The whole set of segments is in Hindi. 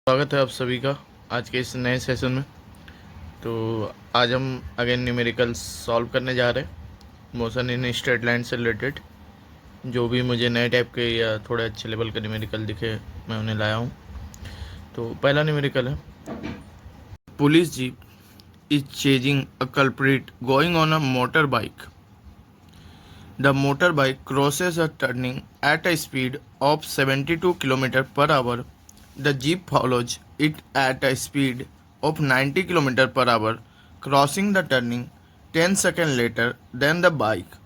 स्वागत है आप सभी का आज के इस नए सेशन में। तो आज हम अगेन न्यूमेरिकल सॉल्व करने जा रहे हैं मोशन इन स्ट्रेट लाइन से रिलेटेड। जो भी मुझे नए टाइप के या थोड़े अच्छे लेवल के न्यूमेरिकल दिखे मैं उन्हें लाया हूँ। तो पहला न्यूमेरिकल है, police jeep is chasing a culprit going on a motor bike. The motor bike crosses a turning at a speed of 72 km per hour. The jeep follows it at a speed of 90 km per hour, crossing the turning 10 seconds later than the bike.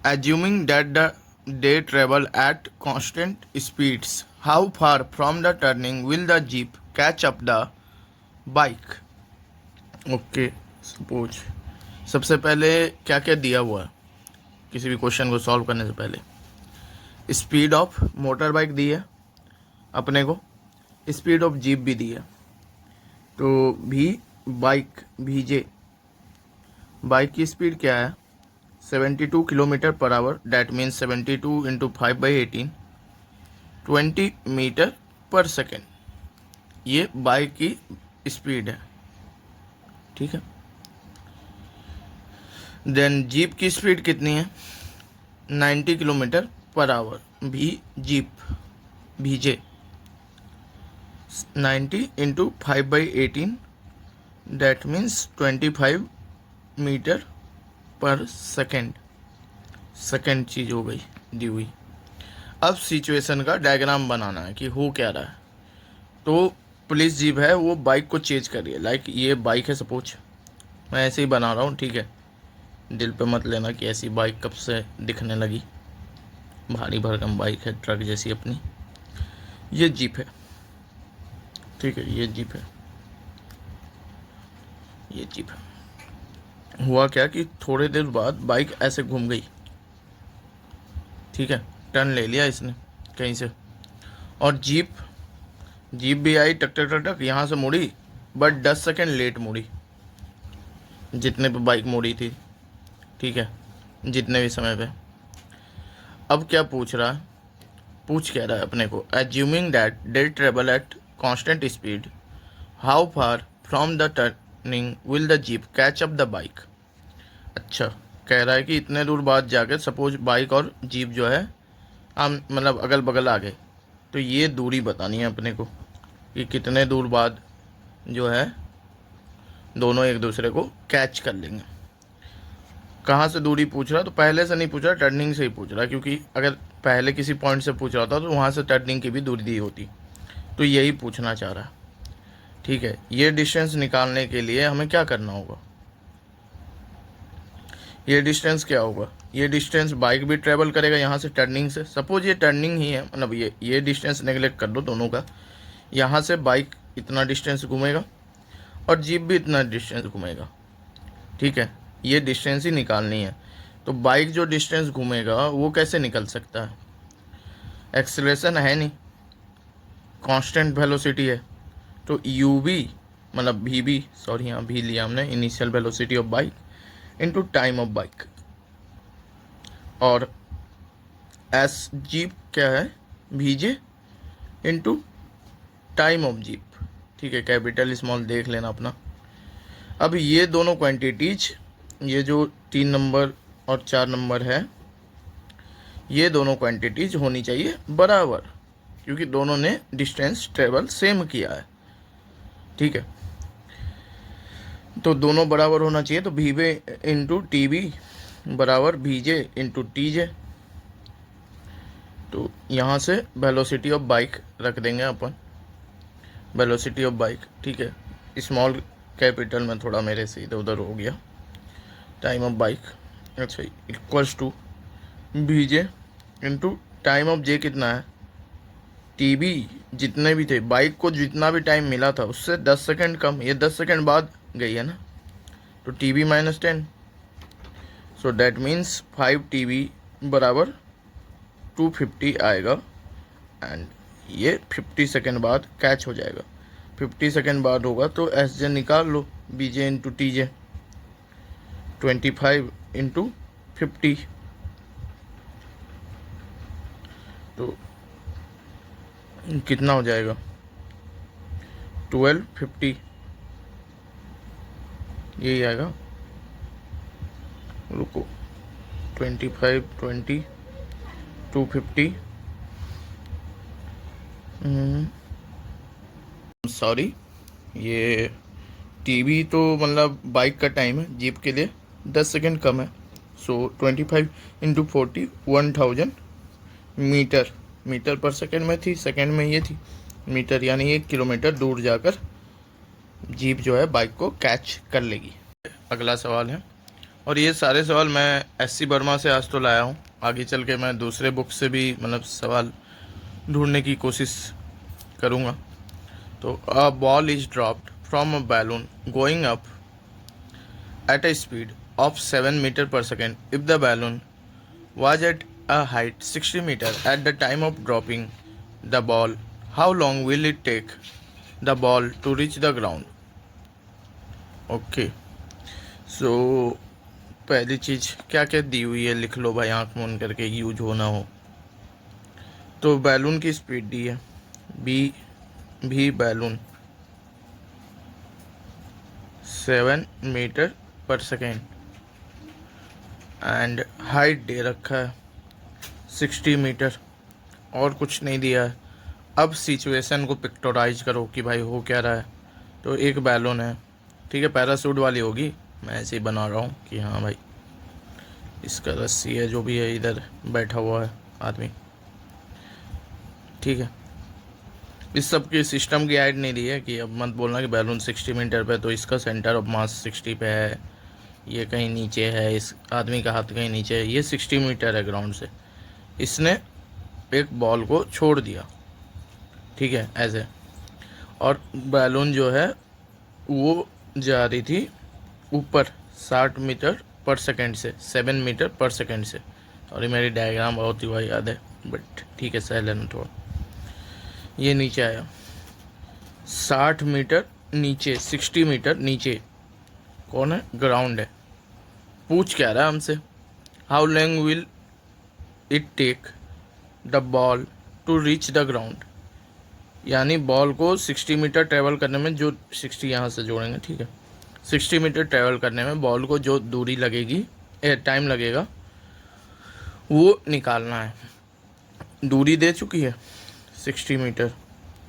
Assuming that they travel at constant speeds, how far from the turning will the jeep catch up the bike? Okay, suppose सबसे पहले क्या क्या दिया हुआ है किसी भी क्वेश्चन को सॉल्व करने से पहले। स्पीड ऑफ मोटर बाइक दी है अपने को, स्पीड ऑफ जीप भी दी है। तो भी बाइक भीजे बाइक की स्पीड क्या है 72 kilometre per hour. That means 72 into 5/18 20 metre per second. ये बाइक की स्पीड है, ठीक है। देन जीप की स्पीड कितनी है 90 किलोमीटर पर आवर। भी जीप भीजे 90 into 5/18 that means 25 metre per second. Second चीज़ हो गई दी हुई। अब सिचुएशन का डायग्राम बनाना है कि हो क्या रहा है। तो पुलिस जीप है वो बाइक को चेज कर रही है। लाइक ये बाइक है सपोज, मैं ऐसे ही बना रहा हूँ, ठीक है। दिल पे मत लेना कि ऐसी बाइक कब से दिखने लगी, भारी भरकम बाइक है ट्रक जैसी अपनी। ये जीप है, ठीक है, ये जीप है, ये जीप है। हुआ क्या कि थोड़ी देर बाद बाइक ऐसे घूम गई, ठीक है, टर्न ले लिया इसने कहीं से। और जीप भी आई टक टक टक टक यहाँ से मुड़ी, बट 10 सेकेंड लेट मुड़ी जितने पे बाइक मुड़ी थी, ठीक है, जितने भी समय पे। अब क्या पूछ रहा है, पूछ क्या रहा है अपने को, assuming that they travel at constant speed, how far from the turning will the jeep catch up the bike. अच्छा, कह रहा है कि इतने दूर बाद जाकर सपोज बाइक और जीप जो है हम मतलब अगल बगल आ गए, तो ये दूरी बतानी है अपने को कि कितने दूर बाद जो है दोनों एक दूसरे को कैच कर लेंगे। कहाँ से दूरी पूछ रहा, तो पहले से नहीं पूछ रहा, टर्निंग से ही पूछ रहा, क्योंकि अगर पहले किसी पॉइंट से पूछ रहा था तो वहाँ से टर्निंग की भी दूरी दी होती। तो यही पूछना चाह रहा है, ठीक है। ये डिस्टेंस निकालने के लिए हमें क्या करना होगा, ये डिस्टेंस क्या होगा, ये डिस्टेंस बाइक भी ट्रेवल करेगा यहाँ से टर्निंग से। सपोज ये टर्निंग ही है, मतलब ये डिस्टेंस नेगलेक्ट कर दो दोनों का। यहाँ से बाइक इतना डिस्टेंस घूमेगा और जीप भी इतना डिस्टेंस घूमेगा, ठीक है। ये डिस्टेंस ही निकालनी है। तो बाइक जो डिस्टेंस घूमेगा वो कैसे निकल सकता है, एक्सेलरेशन है नहीं, कांस्टेंट वेलोसिटी है। तो यू वी मतलब वी बी, सॉरी यहाँ भी लिया हमने, initial velocity of bike into time of bike. और एस जीप क्या है भीजे इनटू टाइम ऑफ जीप, ठीक है। कैपिटल स्मॉल देख लेना अपना। अब ये दोनों क्वांटिटीज, ये जो 3 नंबर और 4 नंबर है, ये दोनों क्वांटिटीज होनी चाहिए बराबर, क्योंकि दोनों ने डिस्टेंस ट्रेवल सेम किया है, ठीक है। तो दोनों बराबर होना चाहिए। तो वी वे इंटू टी बी बराबर V J into T J. तो यहाँ से वेलोसिटी ऑफ बाइक रख देंगे अपन, वेलोसिटी ऑफ बाइक, ठीक है। स्मॉल कैपिटल में थोड़ा मेरे से इधर उधर हो गया। टाइम ऑफ बाइक, अच्छा, equals to V J into time of J कितना है टी बी। जितने भी थे बाइक को जितना भी टाइम मिला था उससे 10 सेकेंड कम, ये 10 सेकेंड बाद गई है ना, तो T B -10। So that means 5 TB बराबर 250 आएगा। एंड ये 50 सेकेंड बाद कैच हो जाएगा। 50 सेकेंड बाद होगा तो एस जे निकाल लो, बी जे इंटू टी जे, 25 इंटू 50। तो कितना हो जाएगा 1250 यही आएगा। रुको, 25 20 250। सॉरी, ये टीवी तो मतलब बाइक का टाइम है, जीप के लिए 10 सेकंड कम है। सो 25 इंटू 40 1000 मीटर। मीटर पर सेकंड में थी, सेकंड में ये थी मीटर, यानी 1 किलोमीटर दूर जाकर जीप जो है बाइक को कैच कर लेगी। अगला सवाल है, और ये सारे सवाल मैं SC वर्मा से आज तो लाया हूँ, आगे चल के मैं दूसरे बुक से भी मतलब सवाल ढूंढने की कोशिश करूँगा। तो a ball is dropped from a balloon going up at a speed of 7 meter per second. If the balloon was at a height 60 meter at the time of dropping the ball, how long will it take the ball to reach the ground? Okay, so पहली चीज क्या क्या दी हुई है लिख लो भाई, आंख मूंद करके, यूज हो ना हो। तो बैलून की स्पीड दी है भी balloon 7 metre per second and height दे रखा है 60 मीटर, और कुछ नहीं दिया है। अब सिचुएशन को पिक्टोराइज करो कि भाई हो क्या रहा है। तो एक बैलून है, ठीक है, पैरासूट वाली होगी, मैं ऐसे ही बना रहा हूँ कि हाँ भाई इसका रस्सी है, जो भी है इधर बैठा हुआ है आदमी, ठीक है। इस सब के सिस्टम की ऐड नहीं दी है कि अब मत बोलना कि बैलून 60 मीटर पे तो इसका सेंटर ऑफ मास 60 पे है, ये कहीं नीचे है, इस आदमी का हाथ कहीं नीचे है। ये 60 मीटर है ग्राउंड से, इसने एक बॉल को छोड़ दिया, ठीक है, ऐसे, और बैलून जो है वो जा रही थी ऊपर 60 मीटर पर सेकंड से, 7 मीटर पर सेकंड से। और ये मेरी डायग्राम बहुत ही हुआ याद है, बट ठीक है, सह लेना थोड़ा। ये नीचे आया 60 मीटर नीचे, 60 मीटर नीचे कौन है, ग्राउंड है। पूछ क्या रहा है हमसे, how long will it take the ball to reach the ground, यानी बॉल को 60 मीटर ट्रेवल करने में, जो 60 यहाँ से जोड़ेंगे, ठीक है, 60 मीटर ट्रेवल करने में बॉल को जो दूरी लगेगी, टाइम लगेगा, वो निकालना है। दूरी दे चुकी है 60 मीटर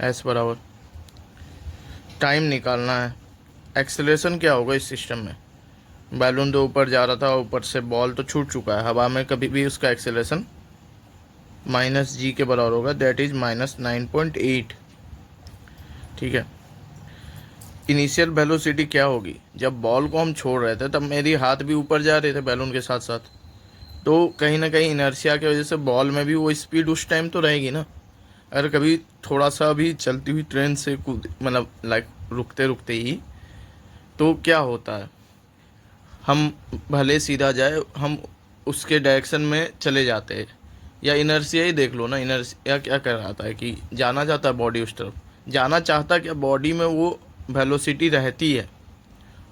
एस बराबर, टाइम निकालना है। एक्सेलरेशन क्या होगा इस सिस्टम में, बैलून तो ऊपर जा रहा था, ऊपर से बॉल तो छूट चुका है, हवा में कभी भी उसका एक्सेलरेशन -g के बराबर होगा, दैट इज -9.8, ठीक है। इनिशियल वेलोसिटी क्या होगी, जब बॉल को हम छोड़ रहे थे तब मेरी हाथ भी ऊपर जा रहे थे बैलून के साथ साथ, तो कहीं ना कहीं इनर्शिया की वजह से बॉल में भी वो स्पीड उस टाइम तो रहेगी ना। अगर कभी थोड़ा सा भी चलती हुई ट्रेन से कूद, मतलब लाइक रुकते रुकते ही, तो क्या होता है, हम भले सीधा जाए, हम उसके डायरेक्शन में चले जाते हैं। या इनर्शिया ही देख लो ना, इनर्शिया क्या कर रहा था कि जाना चाहता है बॉडी उस तरफ, जाना चाहता क्या, बॉडी में वो वेलोसिटी रहती है,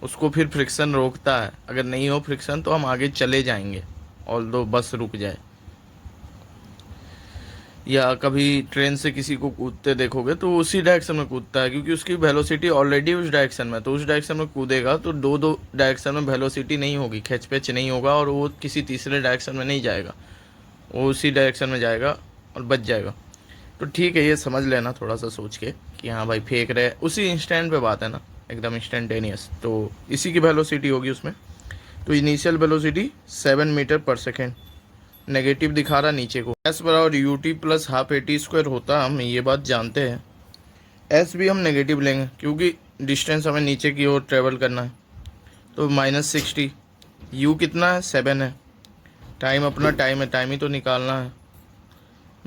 उसको फिर फ्रिक्शन रोकता है। अगर नहीं हो फ्रिक्शन तो हम आगे चले जाएंगे, ऑल्दो बस रुक जाए। या कभी ट्रेन से किसी को कूदते देखोगे तो उसी डायरेक्शन में कूदता है, क्योंकि उसकी वेलोसिटी ऑलरेडी उस डायरेक्शन में, तो उस डायरेक्शन में कूदेगा तो दो डायरेक्शन में वेलोसिटी नहीं होगी, खिंच पेच नहीं होगा, और वो किसी तीसरे डायरेक्शन में नहीं जाएगा, वो उसी डायरेक्शन में जाएगा और बच जाएगा। तो ठीक है, ये समझ लेना थोड़ा सा सोच के कि हाँ भाई फेंक रहे, उसी इंस्टेंट पे बात है ना, एकदम इंस्टेंटेनियस, तो इसी की वेलोसिटी होगी उसमें। तो initial velocity 7 metre per second, negative दिखा रहा नीचे को। एस बराबर you T plus half AT² होता, हम ये बात जानते हैं। एस भी हम नेगेटिव लेंगे क्योंकि डिस्टेंस हमें नीचे की ओर ट्रेवल करना है, तो -60। यू कितना है, 7 है, टाइम अपना टाइम है, टाइम ही तो निकालना है,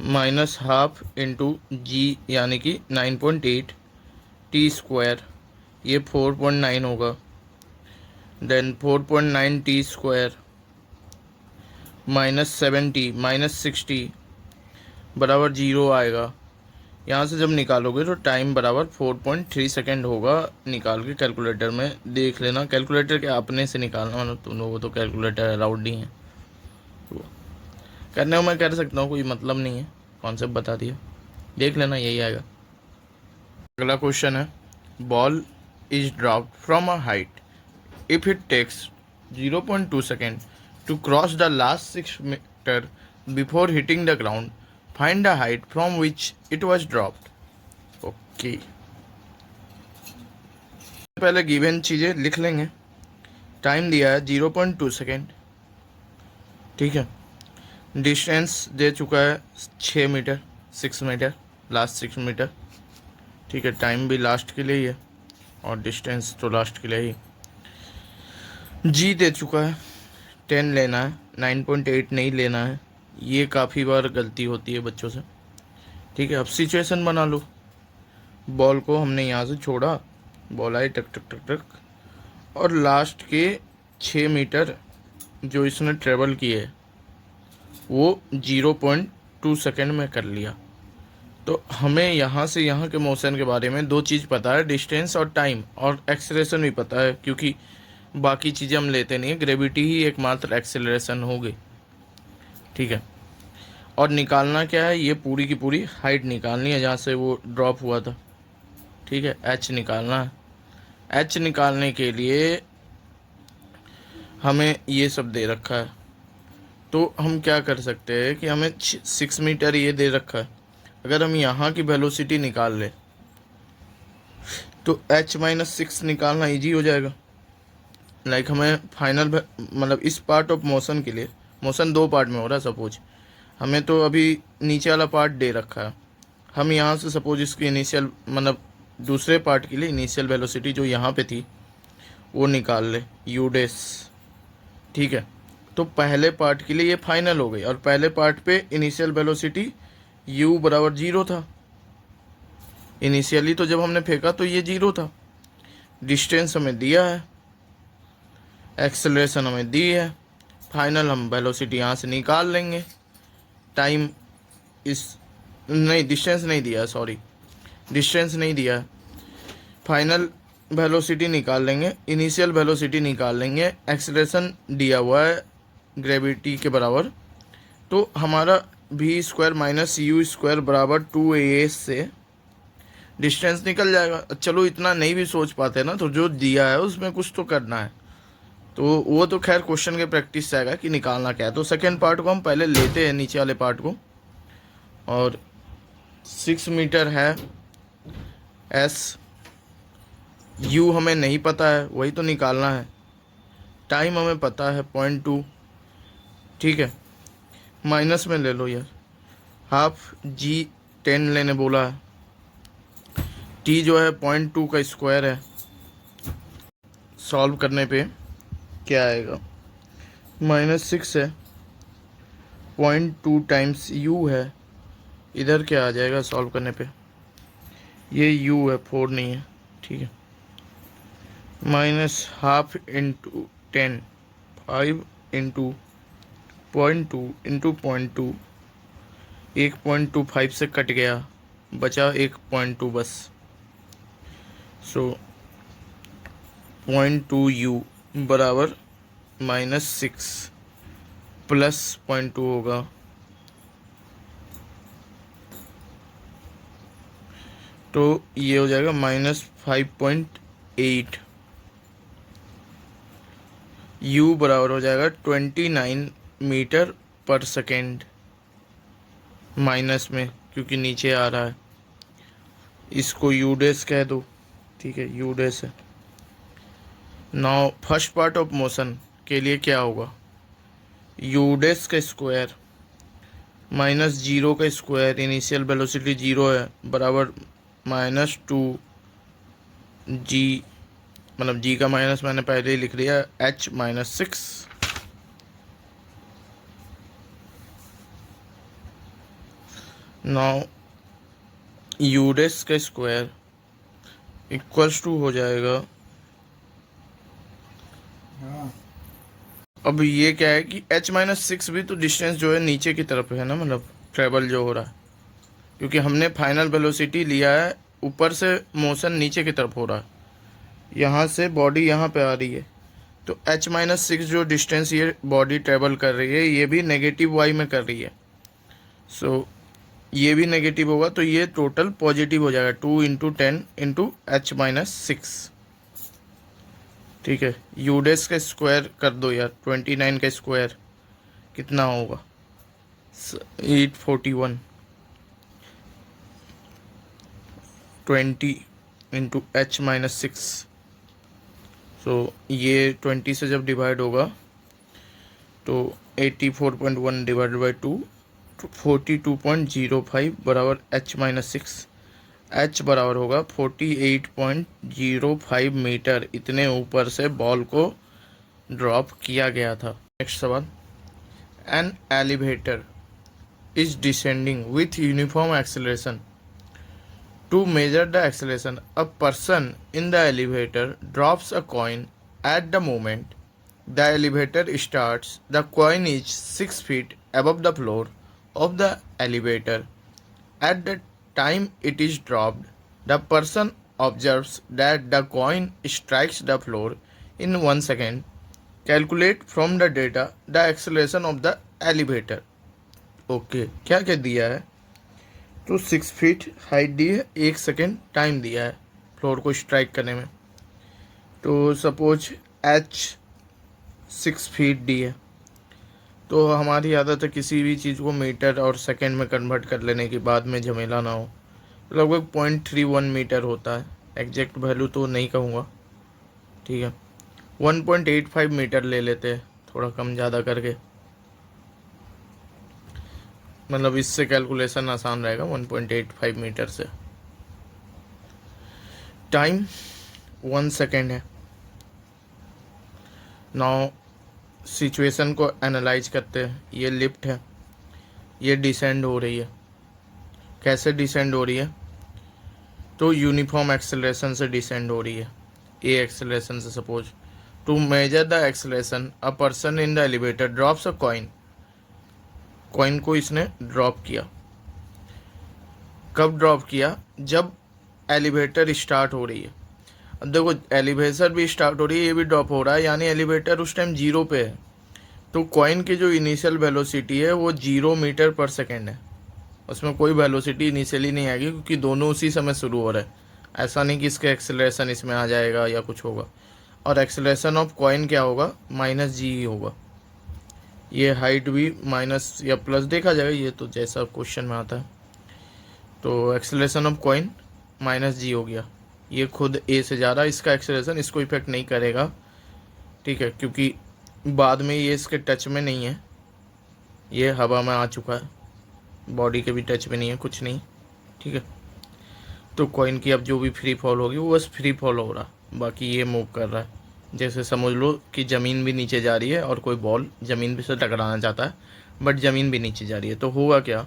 -12 इंटू जी यानी कि 9.8 T², ये 4.9 होगा, देन 4.9 T² -70 -60 बराबर 0 आएगा। यहाँ से जब निकालोगे तो टाइम बराबर 4.3 सेकेंड होगा। निकाल के कैलकुलेटर में देख लेना, कैलकुलेटर के अपने से निकालना, मतलब तुम लोगों तो कैलकुलेटर अलाउड नहीं है, तो करने को मैं कर सकता हूँ, कोई मतलब नहीं है, कॉन्सेप्ट बता दिया, देख लेना, यही आएगा। अगला क्वेश्चन है, ball is dropped from a height. If it takes 0.2 seconds to cross the last 6 meter before hitting the ground, find the height from which it was dropped. Okay. पहले गिवन चीज़ें लिख लेंगे। टाइम दिया है 0.2 सेकेंड, ठीक है। डिस्टेंस दे चुका है 6 मीटर, 6 मीटर, लास्ट 6 मीटर, ठीक है। टाइम भी लास्ट के लिए ही है और डिस्टेंस तो लास्ट के लिए ही। जी दे चुका है 10 लेना है, 9.8 नहीं लेना है। ये काफ़ी बार गलती होती है बच्चों से, ठीक है। अब सिचुएशन बना लो। बॉल को हमने यहाँ से छोड़ा, बॉल आई टक टक टक टक और लास्ट के 6 मीटर जो इसने ट्रेवल किए वो 0.2 सेकेंड में कर लिया। तो हमें यहाँ से यहाँ के मोशन के बारे में दो चीज़ पता है, डिस्टेंस और टाइम, और एक्सेलरेशन भी पता है, क्योंकि बाकी चीज़ें हम लेते नहीं है। ग्रेविटी ही एकमात्र एक्सेलरेशन होगी, ठीक है। और निकालना क्या है, ये पूरी की पूरी हाइट निकालनी है जहाँ से वो ड्रॉप हुआ था, ठीक है। एच निकालना है। एच निकालने के लिए हमें ये सब दे रखा है, तो हम क्या कर सकते हैं कि हमें 6 मीटर ये दे रखा है। अगर हम यहाँ की वेलोसिटी निकाल ले तो h-6 निकालना इजी हो जाएगा। लाइक हमें फाइनल मतलब इस पार्ट ऑफ मोशन के लिए, मोशन 2 पार्ट में हो रहा है सपोज, हमें तो अभी नीचे वाला पार्ट दे रखा है। हम यहाँ से सपोज इसकी इनिशियल मतलब दूसरे पार्ट के लिए इनिशियल वेलोसिटी जो यहाँ पे थी वो निकाल ले, यू डेस, ठीक है। तो पहले पार्ट के लिए ये फाइनल हो गई और पहले पार्ट पे इनिशियल वेलोसिटी u बराबर 0 था। इनिशियली तो जब हमने फेंका तो ये 0 था। डिस्टेंस हमें दिया है, एक्सेलरेशन हमें दी है, फाइनल हम वेलोसिटी यहाँ से निकाल लेंगे। टाइम इस नहीं, डिस्टेंस नहीं दिया है, सॉरी, डिस्टेंस नहीं दिया है। फाइनल वेलोसिटी निकाल लेंगे, इनिशियल वेलोसिटी निकाल लेंगे, एक्सेलरेशन दिया हुआ है ग्रेविटी के बराबर। तो हमारा v² माइनस u² बराबर 2as से डिस्टेंस निकल जाएगा। चलो इतना नहीं भी सोच पाते ना, तो जो दिया है उसमें कुछ तो करना है, तो वो तो खैर क्वेश्चन के प्रैक्टिस से आएगा कि निकालना क्या है। तो सेकेंड पार्ट को हम पहले लेते हैं, नीचे वाले पार्ट को, और 6 मीटर है s, u हमें नहीं पता है, वही तो निकालना है। टाइम हमें पता है 0.2, ठीक है। माइनस में ले लो यार, हाफ g 10 लेने बोला है। t जो है 0.2 का स्क्वायर है। सॉल्व करने पे क्या आएगा, -6 है, 0.2 टाइम्स u है, इधर क्या आ जाएगा सॉल्व करने पे, ये u है, 4 नहीं है, ठीक है। -12 इंटू 10, 5 इंटू 0.2 इंटू 0.2, 1.25 से कट गया, बचा 1.2 बस। सो 0.2u बराबर -6 प्लस 0.2 होगा, तो ये हो जाएगा -5.8। u बराबर हो जाएगा 29 मीटर पर सेकेंड, माइनस में क्योंकि नीचे आ रहा है, इसको u डेस कह दो, ठीक है, u डेस है। Now first part of motion के लिए क्या होगा, u डेस का स्क्वायर माइनस 0 का स्क्वायर, इनिशियल वेलोसिटी 0 है, बराबर -2 g, मतलब g का माइनस मैंने पहले ही लिख लिया, h-6। नाउ u डेस का स्क्वायर इक्वल्स टू हो जाएगा, अब ये क्या है कि h-6 भी तो डिस्टेंस जो है नीचे की तरफ है ना, मतलब ट्रेवल जो हो रहा है, क्योंकि हमने फाइनल वेलोसिटी लिया है, ऊपर से मोशन नीचे की तरफ हो रहा है, यहाँ से बॉडी यहाँ पे आ रही है, तो h-6 जो डिस्टेंस ये बॉडी ट्रेवल कर रही है ये भी नेगेटिव y में कर रही है। सो ये भी नेगेटिव होगा तो ये टोटल पॉजिटिव हो जाएगा, 2 × 10 × h - 6। ठीक है, यूडेस का स्क्वायर कर दो यार, 29 का स्क्वायर कितना होगा, 841, 20 × h - 6। सो ये 20 से जब डिवाइड होगा तो 84.1 डिवाइडेड बाई 2, 42.05 बराबर h-6। h बराबर होगा 48.05 मीटर। इतने ऊपर से बॉल को ड्रॉप किया गया था। नेक्स्ट सवाल, an elevator is descending with uniform acceleration. To measure the acceleration, a person in the elevator drops a coin at the moment the elevator starts. The coin is 6 feet above the floor of the elevator. At the time it is dropped, the person observes that the coin strikes the floor in 1 second. Calculate from the data the acceleration of the elevator. Okay, क्या क्या दिया है, तो 6 फीट हाइट दी है, 1 सेकेंड टाइम दिया है फ्लोर को स्ट्राइक करने में। तो सपोज h 6 फीट डी है, तो हमारी आदत है किसी भी चीज़ को मीटर और सेकंड में कन्वर्ट कर लेने के बाद में झमेला ना हो। लगभग 0.31 मीटर होता है, एग्जैक्ट वैल्यू तो नहीं कहूँगा, ठीक है। 1.85 मीटर ले लेते हैं, थोड़ा कम ज़्यादा करके, मतलब इससे कैलकुलेशन आसान रहेगा 1.85 मीटर से। टाइम 1 सेकेंड है। नाउ सिचुएशन को एनालाइज करते हैं। ये लिफ्ट है, ये डिसेंड हो रही है। कैसे डिसेंड हो रही है, तो यूनिफॉर्म एक्सेलरेशन से डिसेंड हो रही है, ए एक्सेलरेशन से। Suppose to measure the acceleration, a person in the elevator drops a coin. Coin को इसने ड्रॉप किया। कब ड्रॉप किया, जब एलिवेटर स्टार्ट हो रही है। अब देखो एलिवेटर भी स्टार्ट हो रही है, ये भी ड्रॉप हो रहा है, यानी एलिवेटर उस टाइम 0 पे है। तो कॉइन की जो इनिशियल वेलोसिटी है वो 0 मीटर पर सेकेंड है, उसमें कोई वेलोसिटी इनिशियली नहीं आएगी क्योंकि दोनों उसी समय शुरू हो रहे हैं। ऐसा नहीं कि इसका एक्सेलरेशन इसमें आ जाएगा या कुछ होगा। और एक्सेलरेशन ऑफ कॉइन क्या होगा, -g ही होगा। ये हाइट भी माइनस या प्लस देखा जाएगा, ये तो जैसा क्वेश्चन में आता है। तो एक्सेलरेशन ऑफ कॉइन -g हो गया। ये खुद ए से जा रहा है, इसका एक्सेलरेशन इसको इफेक्ट नहीं करेगा, ठीक है, क्योंकि बाद में ये इसके टच में नहीं है, ये हवा में आ चुका है, बॉडी के भी टच में नहीं है, कुछ नहीं, ठीक है। तो कॉइन की अब जो भी फ्री फॉल होगी वो बस फ्री फॉल हो रहा, बाकी ये मूव कर रहा है। जैसे समझ लो कि ज़मीन भी नीचे जा रही है और कोई बॉल ज़मीन से टकराना चाहता है, बट ज़मीन भी नीचे जा रही है। तो होगा क्या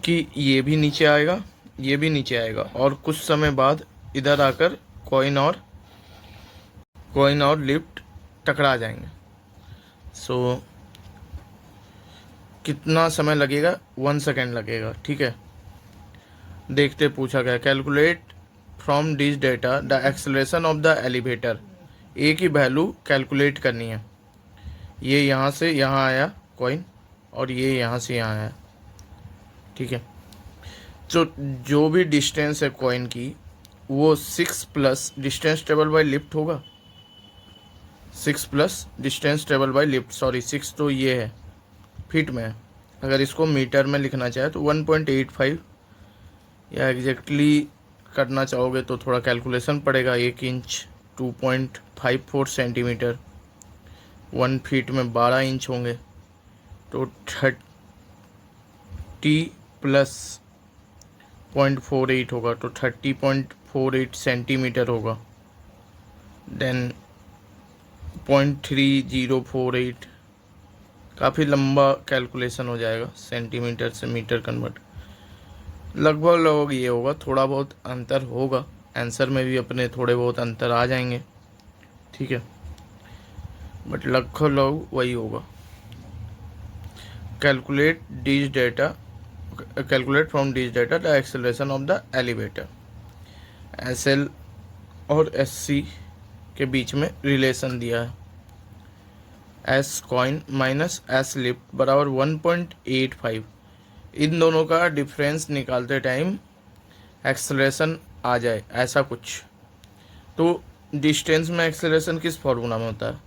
कि ये भी नीचे आएगा, ये भी नीचे आएगा, और कुछ समय बाद इधर आकर कॉइन और लिफ्ट टकरा जाएंगे। सो कितना समय लगेगा, 1 सेकेंड लगेगा, ठीक है। देखते पूछा गया, calculate from this data the acceleration of the elevator. A की वैल्यू कैलकुलेट करनी है। ये यहाँ से यहाँ आया कॉइन, और ये यहाँ से यहाँ आया, ठीक है। तो जो भी डिस्टेंस है कॉइन की, वो 6 plus distance travel by lift होगा। 6 plus distance travel by lift, sorry 6 तो ये है फीट में है। अगर इसको मीटर में लिखना चाहे तो 1.85, या एग्जैक्टली करना चाहोगे तो थोड़ा कैलकुलेशन पड़ेगा। 1 इंच 2.54 सेंटीमीटर, 1 फीट में 12 इंच होंगे, तो 30 प्लस 0.48 होगा, तो 30.48 सेंटीमीटर होगा। देन 0.3048, काफ़ी लंबा कैलकुलेशन हो जाएगा, सेंटीमीटर से मीटर कन्वर्ट। लगभग ये होगा, थोड़ा बहुत अंतर होगा, आंसर में भी अपने थोड़े बहुत अंतर आ जाएंगे, ठीक है, बट लगभग वही होगा। Calculate from this data the acceleration of the elevator. SL और SC के बीच में रिलेशन दिया है, S coin minus S lift बराबर 1.85। इन दोनों का डिफरेंस निकालते टाइम एक्सेलरेशन आ जाए, ऐसा कुछ। तो डिस्टेंस में एक्सेलरेशन किस फॉर्मूला में होता है?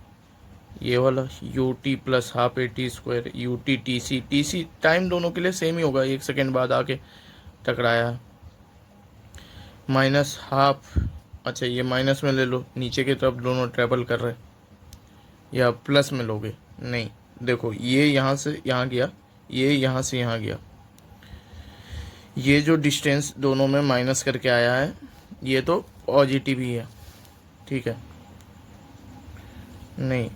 ये वाला U T plus half A T square U T T C. T C time दोनों के लिए सेम ही होगा, 1 सेकेंड बाद आके टकराया है, माइनस हाफ। अच्छा ये माइनस में ले लो, नीचे की तरफ दोनों ट्रेवल कर रहे हैं, या प्लस में लोगे? नहीं, देखो ये यहाँ से यहाँ गया, ये यहाँ से यहाँ गया, ये जो डिस्टेंस दोनों में माइनस करके आया है ये तो पॉजिटिव ही है, ठीक है। नहीं,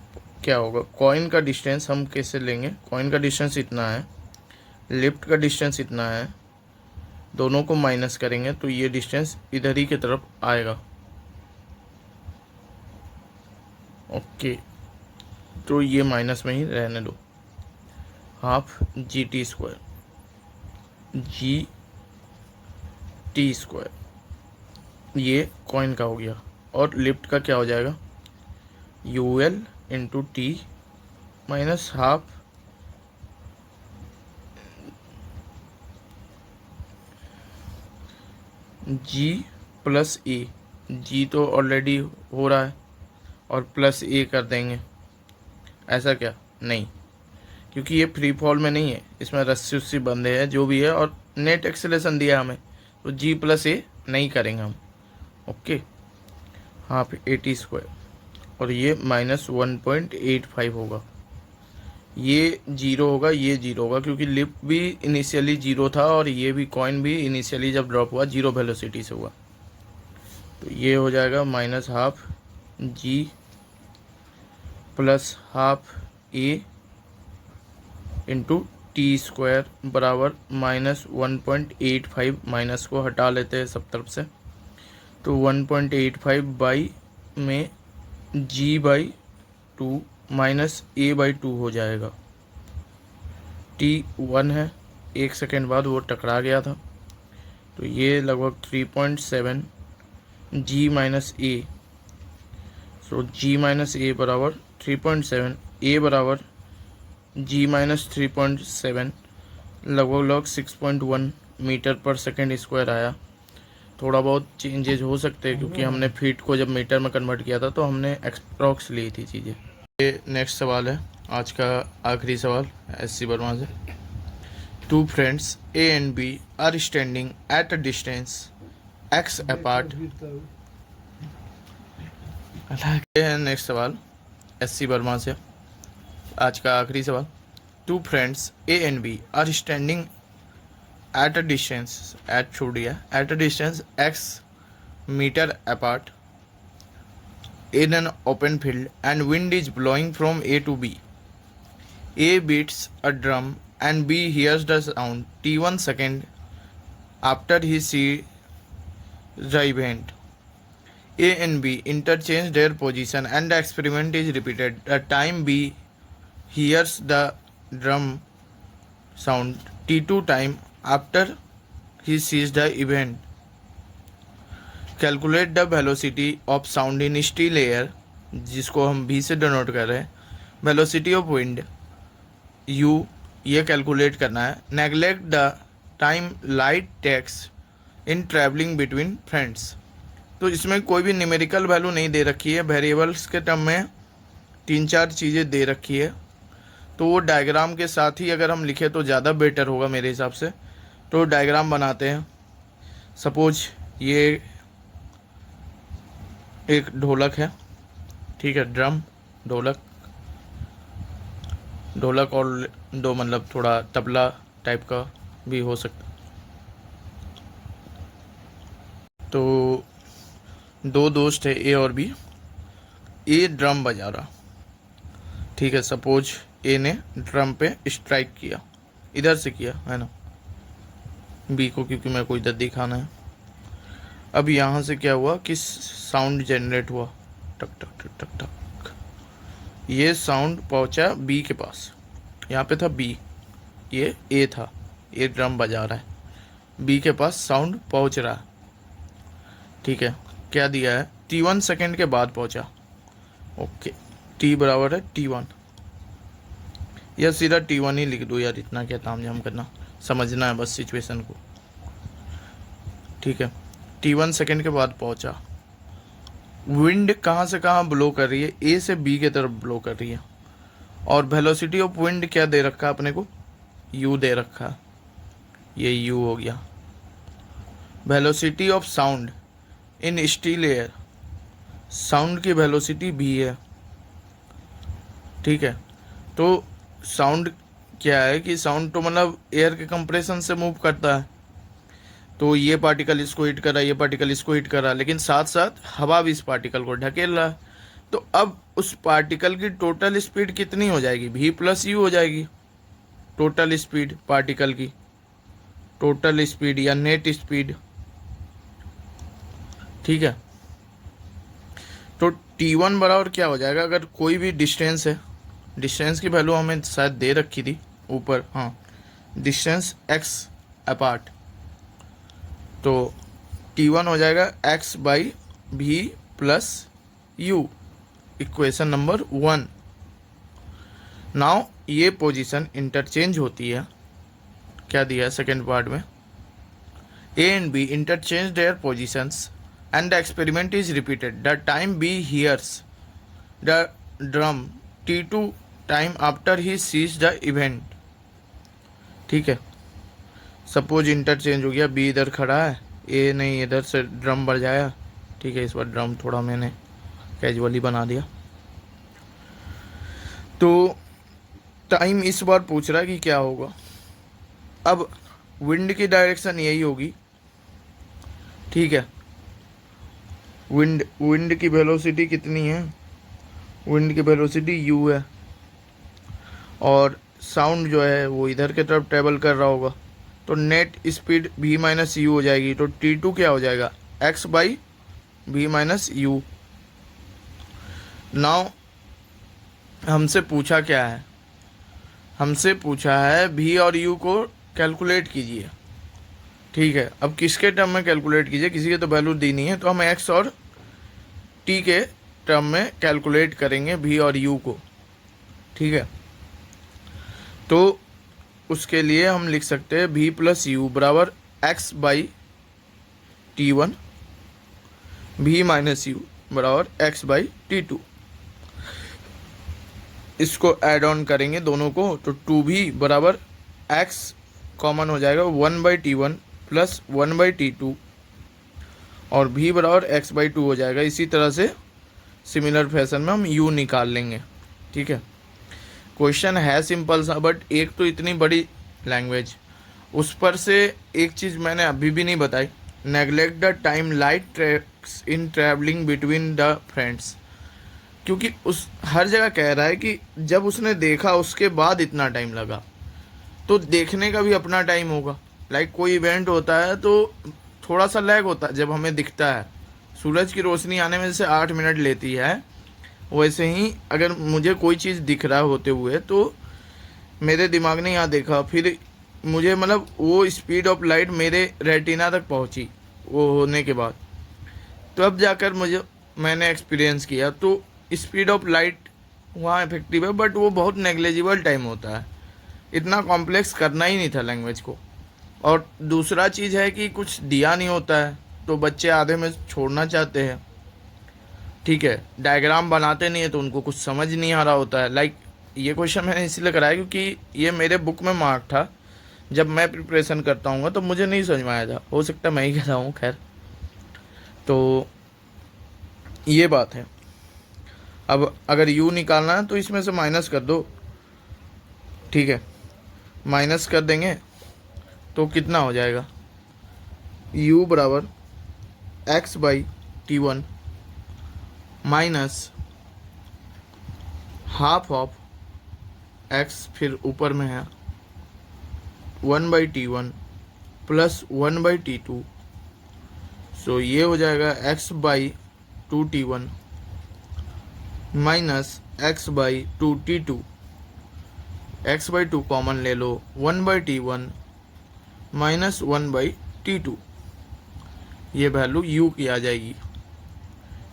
क्या होगा, कॉइन का डिस्टेंस हम कैसे लेंगे? कॉइन का डिस्टेंस इतना है, लिफ्ट का डिस्टेंस इतना है, दोनों को माइनस करेंगे तो ये डिस्टेंस इधर ही की तरफ आएगा। ओके, तो ये माइनस में ही रहने दो। Half G T square G T square ये कॉइन का हो गया, और लिफ्ट का क्या हो जाएगा? U L into T minus half G plus A. G तो ऑलरेडी हो रहा है, और प्लस ए कर देंगे, ऐसा क्या? नहीं, क्योंकि ये फ्री फॉल में नहीं है, इसमें रस्सी उस्सी बंधे हैं जो भी है, और नेट एक्सेलरेशन दिया हमें, तो जी प्लस ए नहीं करेंगे हम। Okay, half A T square, और ये माइनस 1.85 होगा, ये जीरो होगा, ये जीरो होगा, क्योंकि लिफ्ट भी इनिशियली जीरो था, और ये भी कॉइन भी इनिशियली जब ड्रॉप हुआ जीरो वेलोसिटी से हुआ। तो ये हो जाएगा minus half G plus half ए इंटू टी स्क्वायर बराबर माइनस 1.85। माइनस को हटा लेते हैं सब तरफ से, तो 1.85 बाई में G by two minus A by two हो जाएगा। टी 1 है, 1 सेकेंड बाद वो टकरा गया था, तो ये लगभग 3.7 जी माइनस ए। सो जी माइनस ए बराबर 3.7, ए बराबर जी माइनस 3.7, लगभग 6.1 मीटर पर सेकेंड स्क्वायर आया। थोड़ा बहुत चेंजेज हो सकते हैं, क्योंकि हमने फीट को जब मीटर में कन्वर्ट किया था तो हमने एक्सप्रॉक्स ली थी चीज़ें। ये नेक्स्ट सवाल है, आज का आखिरी सवाल एससी वर्मा से। Two friends A and B are standing at a distance X apart. Next सवाल एससी वर्मा से, आज का आखिरी सवाल। Two friends A and B are standing at a distance, at छोड़ दिया, at a distance X metre apart in an open field and wind is blowing from A to B. A beats a drum and B hears the sound T1 second after he sees the event. A and B interchange their position and the experiment is repeated. The time B hears the drum sound T2 time after he sees the event. Calculate the velocity of sound in still air, जिसको हम भी से डिनोट कर रहे हैं, वेलोसिटी ऑफ विंड यू, ये कैलकुलेट करना है। Neglect the time light takes in travelling between friends. तो इसमें कोई भी न्यूमेरिकल वैल्यू नहीं दे रखी है, वेरिएबल्स के टर्म में 3-4 चीज़ें दे रखी है, तो वो डायग्राम के साथ ही अगर हम लिखें तो ज़्यादा बेटर होगा मेरे हिसाब से। तो डायग्राम बनाते हैं। सपोज ये एक ढोलक है, ठीक है, ड्रम, ढोलक, ढोलक और दो मतलब थोड़ा तबला टाइप का भी हो सकता। तो दो दोस्त है ए और बी, ए ड्रम बजा रहा, ठीक है। सपोज ए ने ड्रम पे स्ट्राइक किया, इधर से किया है ना, बी को, क्योंकि मेरे को इधर दिखाना है। अब यहाँ से क्या हुआ कि साउंड जनरेट हुआ, टक टक टक टक टक, ये साउंड पहुँचा बी के पास। यहाँ पे था बी, ये ए था, ये ड्रम बजा रहा है, बी के पास साउंड पहुँच रहा है, ठीक है। क्या दिया है? T1 सेकेंड के बाद पहुँचा। ओके, T बराबर है T1, या सीधा T1 ही लिख दो यार, इतना क्या तामझाम करना। समझना है बस सिचुएशन को, ठीक है। T1 सेकेंड के बाद पहुंचा, विंड कहाँ से कहाँ ब्लो कर रही है, ए से बी की तरफ ब्लो कर रही है, और वेलोसिटी ऑफ विंड क्या दे रखा है अपने को, u दे रखा है, ये u हो गया। Velocity of sound in still air, sound की वेलोसिटी v है, ठीक है। तो साउंड क्या है कि साउंड तो मतलब एयर के कंप्रेशन से मूव करता है, तो ये पार्टिकल इसको हिट कर रहा है, ये पार्टिकल इसको हिट कर रहा है, लेकिन साथ साथ हवा भी इस पार्टिकल को ढकेल रहा है। तो अब उस पार्टिकल की टोटल स्पीड कितनी हो जाएगी, v प्लस यू हो जाएगी। टोटल स्पीड पार्टिकल की, टोटल स्पीड या नेट स्पीड, ठीक है। तो T1 बराबर क्या हो जाएगा, अगर कोई भी डिस्टेंस है, डिस्टेंस की वैल्यू हमें शायद दे रखी थी ऊपर, हाँ, डिस्टेंस x अपार्ट, तो T1 हो जाएगा x by v plus U, equation number 1। Now ये पोजीशन इंटरचेंज होती है, क्या दिया है सेकेंड पार्ट में, A and B interchange their positions and the experiment is repeated. The time B hears the drum T2 time after he sees the event, ठीक है। सपोज इंटरचेंज हो गया, B इधर खड़ा है, A नहीं इधर से ड्रम बजाया, ठीक है। इस बार ड्रम थोड़ा मैंने कैजुअली बना दिया। तो टाइम इस बार पूछ रहा है कि क्या होगा। अब विंड की डायरेक्शन यही होगी, ठीक है। विंड की वेलोसिटी कितनी है, विंड की वेलोसिटी u है, और साउंड जो है वो इधर की तरफ ट्रेवल कर रहा होगा, तो net speed v minus you हो जाएगी। तो T2 क्या हो जाएगा, x by v minus you. Now हमसे पूछा क्या है, हमसे पूछा है v और u को कैलकुलेट कीजिए, ठीक है। अब किसके टर्म में कैलकुलेट कीजिए, किसी की तो वैल्यू दी नहीं है, तो हम x और t के टर्म में कैलकुलेट करेंगे v और u को, ठीक है। तो उसके लिए हम लिख सकते हैं v प्लस यू बराबर x by T1, v minus you बराबर x बाई T2। इसको ऐड ऑन करेंगे दोनों को, तो 2v बराबर x कॉमन हो जाएगा 1/T1 प्लस 1/T2, और v बराबर x बाई 2 हो जाएगा। इसी तरह से सिमिलर फैशन में हम u निकाल लेंगे, ठीक है। क्वेश्चन है सिंपल सा, बट एक तो इतनी बड़ी लैंग्वेज, उस पर से एक चीज़ मैंने अभी भी नहीं बताई, neglect the time light tracks in travelling between the friends, क्योंकि उस हर जगह कह रहा है कि जब उसने देखा उसके बाद इतना टाइम लगा, तो देखने का भी अपना टाइम होगा। लाइक कोई इवेंट होता है तो थोड़ा सा लैग होता है जब हमें दिखता है, सूरज की रोशनी आने में जैसे 8 मिनट लेती है, वैसे ही अगर मुझे कोई चीज़ दिख रहा होते हुए तो मेरे दिमाग ने यहाँ देखा, फिर मुझे मतलब वो स्पीड ऑफ लाइट मेरे रेटिना तक पहुँची वो होने के बाद, तो अब जाकर मैंने एक्सपीरियंस किया। तो स्पीड ऑफ लाइट वहाँ इफेक्टिव है, बट वो बहुत नेग्लेजिबल टाइम होता है, इतना कॉम्प्लेक्स करना ही नहीं था लैंग्वेज को। और दूसरा चीज़ है कि कुछ दिया नहीं होता है तो बच्चे आधे में छोड़ना चाहते हैं, ठीक है। डायग्राम बनाते नहीं है तो उनको कुछ समझ नहीं आ रहा होता है। लाइक ये क्वेश्चन मैंने इसलिए कराया क्योंकि ये मेरे बुक में मार्क था, जब मैं प्रिपरेशन करता हूँ तो मुझे नहीं समझ में आया था, हो सकता मैं ही कह रहा हूँ, खैर। तो ये बात है। अब अगर u निकालना है तो इसमें से माइनस कर दो, ठीक है। माइनस कर देंगे तो कितना हो जाएगा, u बराबर x by T1 minus half of x, फिर ऊपर में है 1/T1 प्लस 1/T2, सो ये हो जाएगा x by 2T1 minus x by 2T2, x by 2 common ले लो, 1/T1 माइनस 1/T2, ये वैल्यू u की आ जाएगी,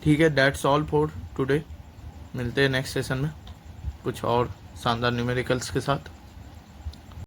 ठीक है। That's all for today. मिलते हैं नेक्स्ट सेशन में कुछ और शानदार न्यूमेरिकल्स के साथ।